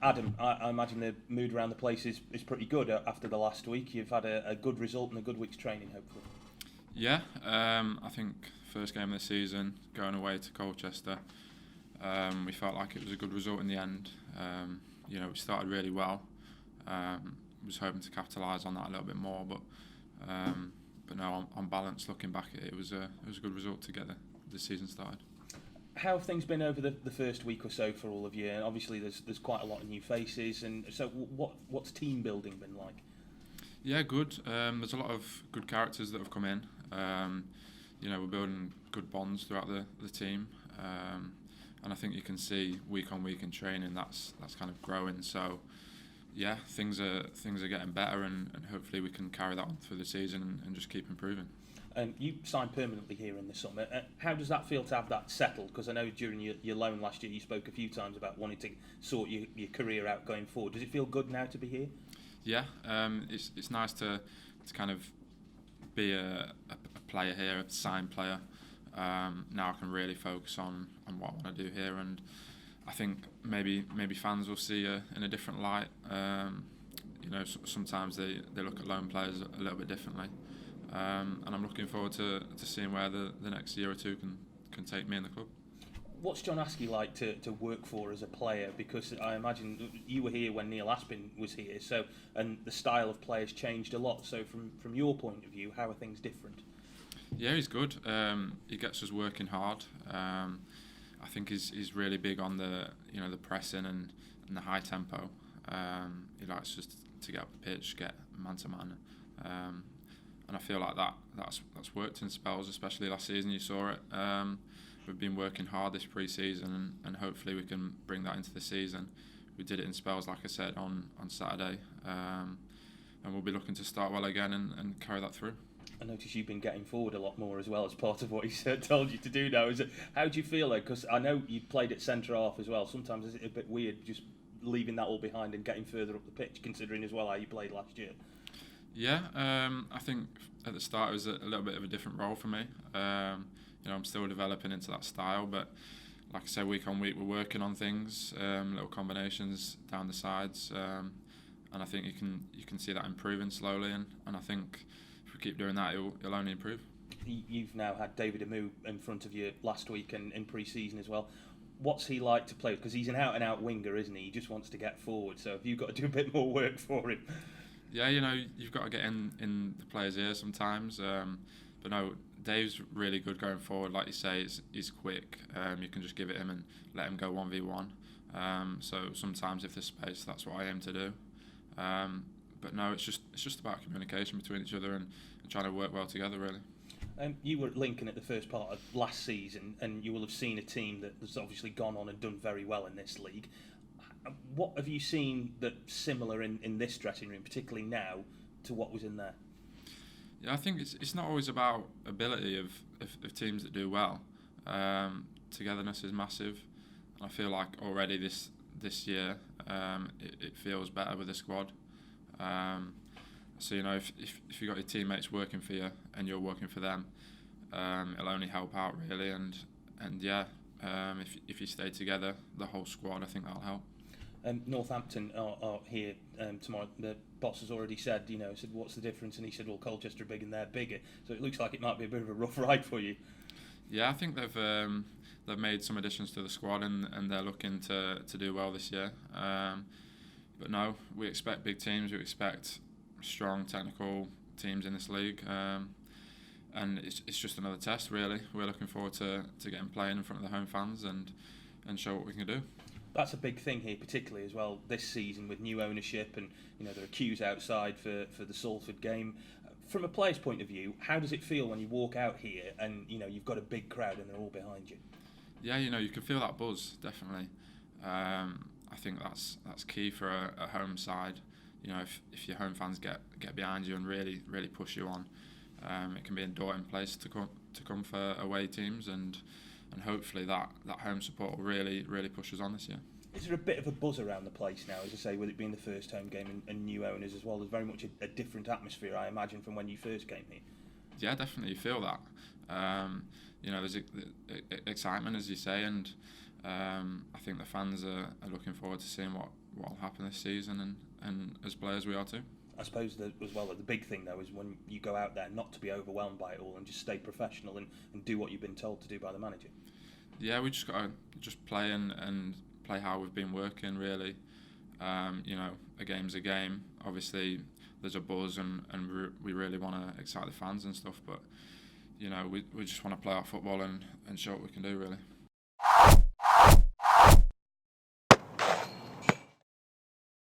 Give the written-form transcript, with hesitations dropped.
Adam, I imagine the mood around the place is pretty good after the last week. You've had a good result and a good week's training, hopefully. Yeah, I think first game of the season, going away to Colchester, we felt like it was a good result in the end. We started really well. Was hoping to capitalise on that a little bit more, but no, on balance, looking back at it, it was a good result to get the season started. How have things been over the first week or so for all of you? And obviously, there's quite a lot of new faces, and so what's team building been like? Yeah, good. There's a lot of good characters that have come in. We're building good bonds throughout the team, and I think you can see week on week in training that's kind of growing. So yeah, things are getting better, and hopefully we can carry that on through the season and just keep improving. You signed permanently here in the summer. How does that feel to have that settled? Because I know during your loan last year you spoke a few times about wanting to sort your career out going forward. Does it feel good now to be here? Yeah, it's nice to kind of be a player here, a signed player. Now I can really focus on what I want to do here, and I think maybe fans will see in a different light. Sometimes they look at loan players a little bit differently. And I'm looking forward to seeing where the next year or two can take me in the club. What's John Askey like to work for as a player? Because I imagine you were here when Neil Aspin was here, and the style of players changed a lot. So from your point of view, how are things different? Yeah, he's good. He gets us working hard. I think he's really big on the pressing and the high tempo. He likes just to get up the pitch, get man to man. And I feel like that's worked in spells, especially last season. You saw it. We've been working hard this pre-season, and hopefully we can bring that into the season. We did it in spells, like I said, on Saturday, and we'll be looking to start well again and carry that through. I notice you've been getting forward a lot more as well as part of what he's told you to do now. How do you feel though? Because I know you played at centre half as well. Sometimes it's a bit weird just leaving that all behind and getting further up the pitch, considering as well how you played last year. Yeah, I think at the start it was a little bit of a different role for me. I'm still developing into that style, but like I said, week on week we're working on things, little combinations down the sides, and I think you can see that improving slowly, and I think if we keep doing that, it'll only improve. You've now had David Amu in front of you last week and in pre-season as well. What's he like to play? Because he's an out-and-out winger, isn't he? He just wants to get forward, so have you got to do a bit more work for him? Yeah, you've got to get in the player's ear sometimes. But no, Dave's really good going forward. Like you say, he's quick. You can just give it him and let him go 1v1. So sometimes if there's space, that's what I aim to do. But no, it's just about communication between each other and trying to work well together, really. You were at Lincoln at the first part of last season, and you will have seen a team that has obviously gone on and done very well in this league. What have you seen that's similar in this dressing room, particularly now, to what was in there? Yeah, I think it's not always about ability of teams that do well. Togetherness is massive, and I feel like already this year it feels better with the squad. So if you've got your teammates working for you and you're working for them, it'll only help out really. And yeah, if you stay together, the whole squad, I think that'll help. Northampton are here tomorrow. The boss has already said, said, what's the difference? And he said, well, Colchester are big and they're bigger. So it looks like it might be a bit of a rough ride for you. Yeah, I think they've made some additions to the squad and they're looking to do well this year. But no, we expect big teams. We expect strong technical teams in this league. And it's just another test, really. We're looking forward to getting playing in front of the home fans and show what we can do. That's a big thing here, particularly as well this season with new ownership, and there are queues outside for the Salford game. From a player's point of view, how does it feel when you walk out here and you've got a big crowd and they're all behind you? Yeah, you can feel that buzz, definitely. I think that's key for a home side. If your home fans get behind you and really push you on, it can be a daunting place to come for away teams, and hopefully that home support will really push us on this year. Is there a bit of a buzz around the place now, as I say, with it being the first home game and new owners as well? There's very much a different atmosphere, I imagine, from when you first came here. Yeah, definitely, you feel that. There's excitement, as you say, and I think the fans are looking forward to seeing what will happen this season, and as players we are too. I suppose that as well, the big thing though is when you go out there not to be overwhelmed by it all and just stay professional and do what you've been told to do by the manager. Yeah, we just got to just play and play how we've been working really. You know, a game's a game. Obviously there's a buzz and we really want to excite the fans and stuff, but you know, we just want to play our football and show what we can do really.